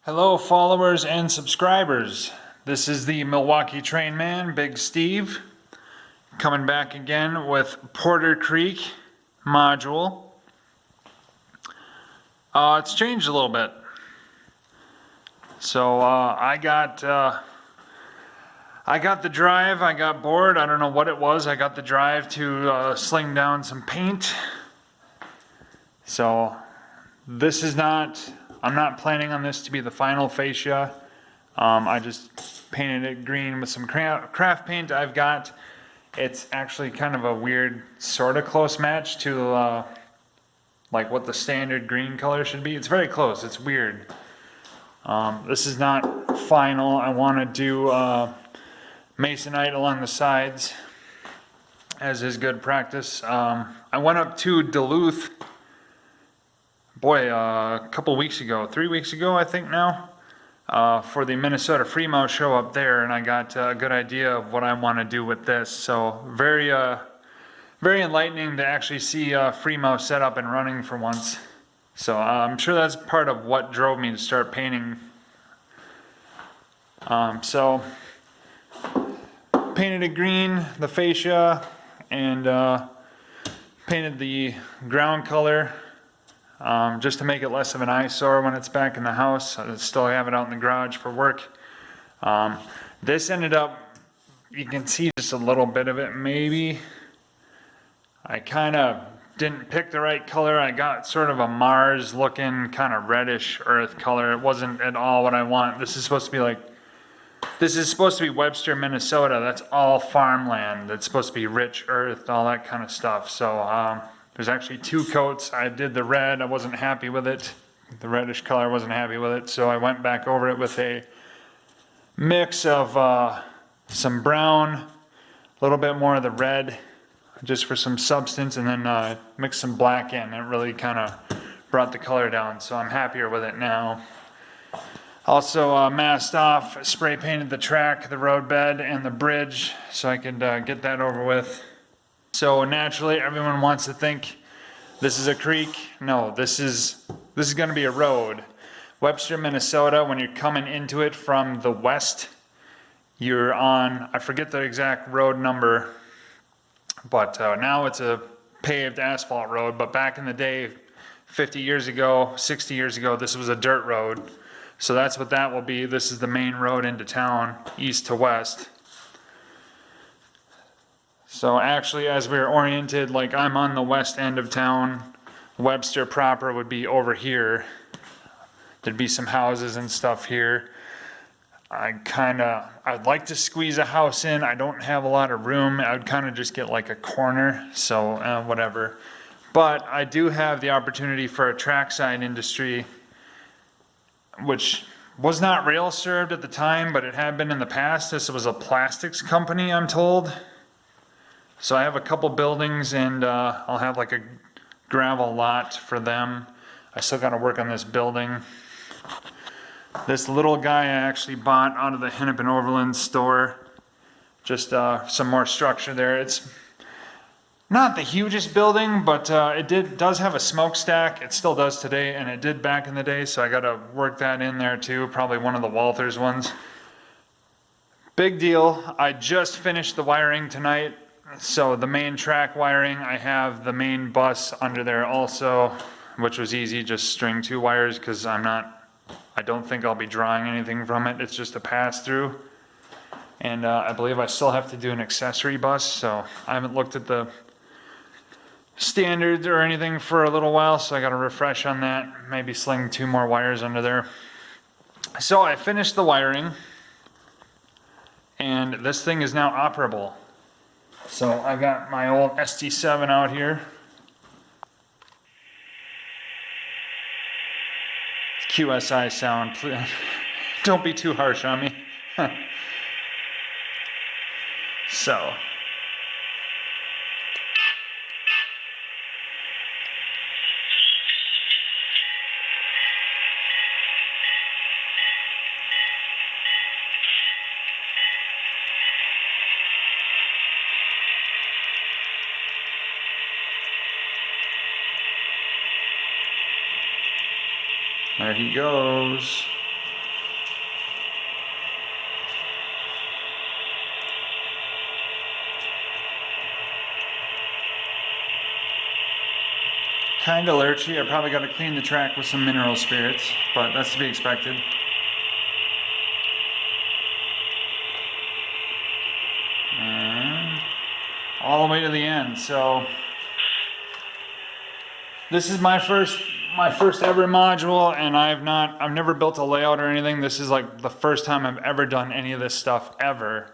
Hello, followers and subscribers. This is the Milwaukee Train Man, Big Steve, coming back again with Porter Creek module. It's changed a little bit. So I got the drive. I got bored. I don't know what it was. I got the drive to sling down some paint. So this is not. I'm not planning on this to be the final fascia. I just painted it green with some craft paint I've got. It's actually kind of a weird sort of close match to like what the standard green color should be. It's very close. It's weird. This is not final. I want to do masonite along the sides, as is good practice. I went up to Duluth, a couple weeks ago, 3 weeks ago, I think now, for the Minnesota FreeMo show up there, and I got a good idea of what I want to do with this. So very enlightening to actually see FreeMo set up and running for once. So I'm sure that's part of what drove me to start painting. So painted it green, the fascia, and painted the ground color. Just to make it less of an eyesore when it's back in the house. I still have it out in the garage for work. This ended up, you can see just a little bit of it maybe. I kind of didn't pick the right color. I got sort of a Mars looking kind of reddish earth color. It wasn't at all what I want. This is supposed to be Webster, Minnesota. That's all farmland. That's supposed to be rich earth, all that kind of stuff. So there's actually two coats. I did the red. I wasn't happy with it. The reddish color, wasn't happy with it. So I went back over it with a mix of some brown, a little bit more of the red, just for some substance, and then mixed some black in. It really kind of brought the color down. So I'm happier with it now. Also masked off, spray painted the track, the roadbed, and the bridge so I could get that over with. So naturally, everyone wants to think this is a creek. No, this is going to be a road. Webster, Minnesota, when you're coming into it from the west, you're on, I forget the exact road number, but now it's a paved asphalt road. But back in the day, 50 years ago, 60 years ago, this was a dirt road. So that's what that will be. This is the main road into town, east to west. So actually, as we're oriented, like I'm on the west end of town, Webster proper would be over here. There'd be some houses and stuff here. I'd like to squeeze a house in. I don't have a lot of room. I would kind of just get like a corner, so whatever. But I do have the opportunity for a trackside industry, which was not rail served at the time, but it had been in the past. This was a plastics company, I'm told. So I have a couple buildings, and I'll have like a gravel lot for them. I still got to work on this building. This little guy I actually bought out of the Hennepin Overland store. Just some more structure there. It's not the hugest building, but it does have a smokestack. It still does today, and it did back in the day, so I got to work that in there too. Probably one of the Walthers ones. Big deal. I just finished the wiring tonight. So the main track wiring, I have the main bus under there also, which was easy, just string 2 wires, because I don't think I'll be drawing anything from it. It's just a pass through. And I believe I still have to do an accessory bus, so I haven't looked at the standards or anything for a little while, so I got to refresh on that. Maybe sling 2 more wires under there. So I finished the wiring, and this thing is now operable. So I got my old ST7 out here. QSI sound, please. Don't be too harsh on me. So. There he goes. kind of lurchy. I probably got to clean the track with some mineral spirits, but that's to be expected. And all the way to the end. So this is my first ever module, and I've never built a layout or anything. This is like the first time I've ever done any of this stuff ever.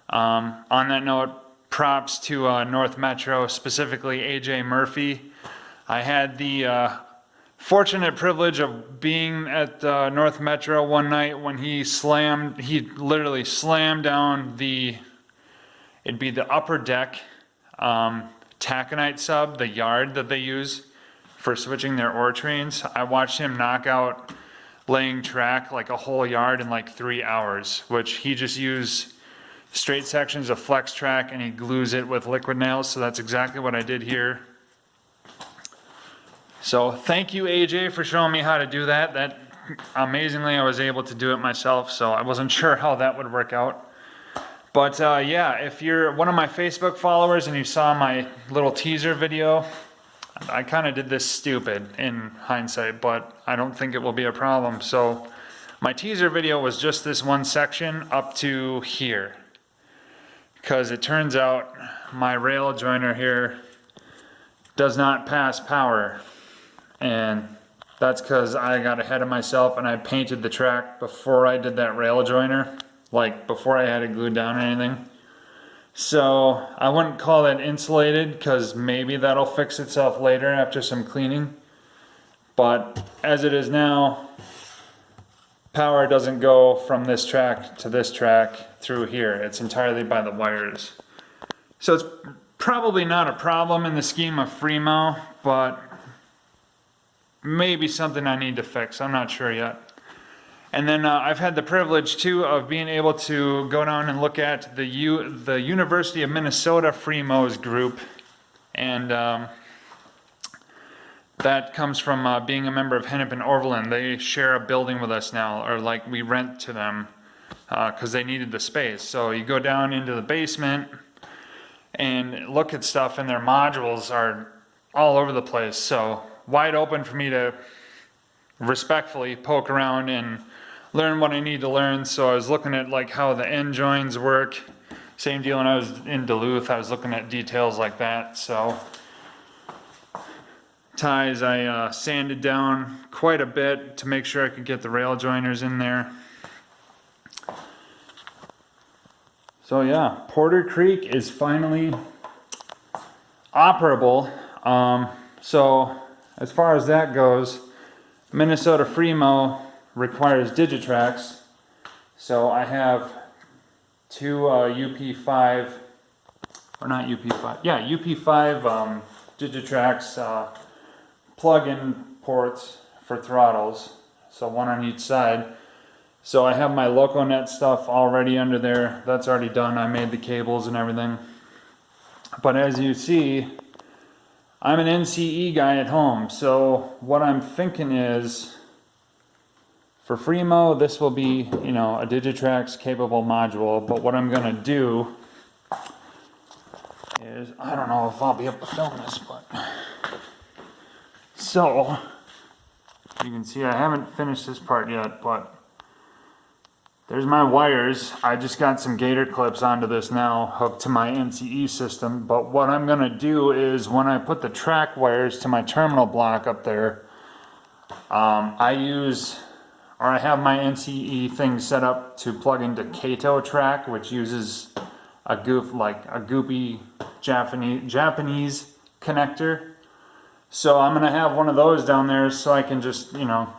On that note, props to North Metro, specifically AJ Murphy. I had the fortunate privilege of being at North Metro one night when he literally slammed down it'd be the upper deck taconite sub, the yard that they use for switching their ore trains. I watched him knock out laying track like a whole yard in like 3 hours, which he just used straight sections of flex track and he glues it with liquid nails. So that's exactly what I did here. So thank you, AJ, for showing me how to do that. That amazingly, I was able to do it myself, so I wasn't sure how that would work out. But yeah, if you're one of my Facebook followers and you saw my little teaser video, I kind of did this stupid in hindsight, but I don't think it will be a problem. So my teaser video was just this one section up to here, because it turns out my rail joiner here does not pass power, and that's because I got ahead of myself and I painted the track before I did that rail joiner, like before I had it glued down or anything. So I wouldn't call that insulated, because maybe that'll fix itself later after some cleaning. But as it is now, power doesn't go from this track to this track through here. It's entirely by the wires. So it's probably not a problem in the scheme of FreeMo, but maybe something I need to fix. I'm not sure yet. And then I've had the privilege too of being able to go down and look at the University of Minnesota FreeMo's group, and that comes from being a member of Hennepin Overland. They share a building with us now, or like we rent to them because they needed the space. So you go down into the basement and look at stuff, and their modules are all over the place. So wide open for me to respectfully poke around and learn what I need to learn. So I was looking at like how the end joins work. Same deal when I was in Duluth. I was looking at details like that. So ties I sanded down quite a bit to make sure I could get the rail joiners in there. So yeah, Porter Creek is finally operable. So as far as that goes, Minnesota FreeMo requires Digitracks, so I have two UP5, or not UP5, yeah, UP5 Digitracks plug-in ports for throttles, so one on each side. So I have my LocoNet stuff already under there. That's already done. I made the cables and everything. But as you see, I'm an NCE guy at home, so what I'm thinking is, for FreeMo, this will be, you know, a Digitracks capable module, but what I'm gonna do is, I don't know if I'll be able to film this, but, so, you can see I haven't finished this part yet, but there's my wires. I just got some gator clips onto this now, hooked to my NCE system, but what I'm gonna do is, when I put the track wires to my terminal block up there, I have my NCE thing set up to plug into Kato track, which uses a goopy Japanese connector. So I'm gonna have one of those down there so I can just, you know,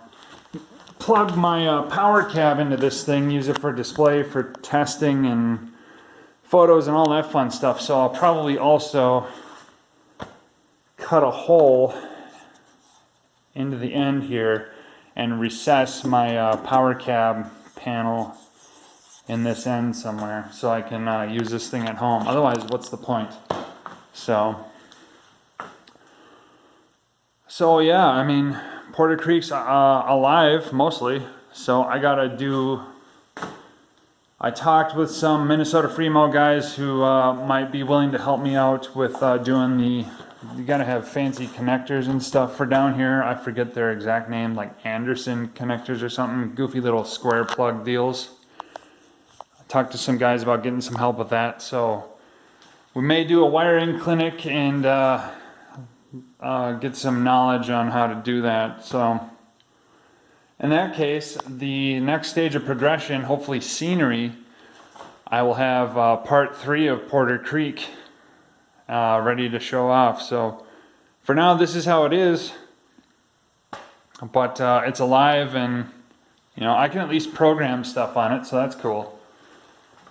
plug my power cab into this thing, use it for display, for testing and photos and all that fun stuff. So I'll probably also cut a hole into the end here and recess my power cab panel in this end somewhere so I can use this thing at home. Otherwise, what's the point? So yeah, I mean, Porter Creek's alive mostly, so I talked with some Minnesota FreeMo guys who might be willing to help me out with doing You gotta have fancy connectors and stuff for down here. I forget their exact name, like Anderson connectors or something. Goofy little square plug deals. I talked to some guys about getting some help with that, so we may do a wiring clinic and get some knowledge on how to do that. So in that case, the next stage of progression, hopefully scenery, I will have part 3 of Porter Creek ready to show off. So for now, this is how it is, but it's alive, and you know, I can at least program stuff on it, so that's cool.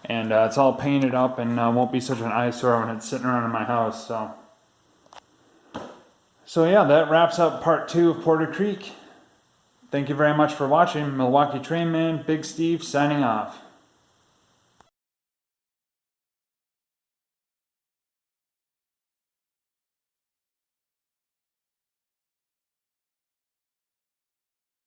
And it's all painted up and won't be such an eyesore when it's sitting around in my house. So yeah, that wraps up part 2 of Porter Creek. Thank you very much for watching. Milwaukee Train Man, Big Steve, signing off.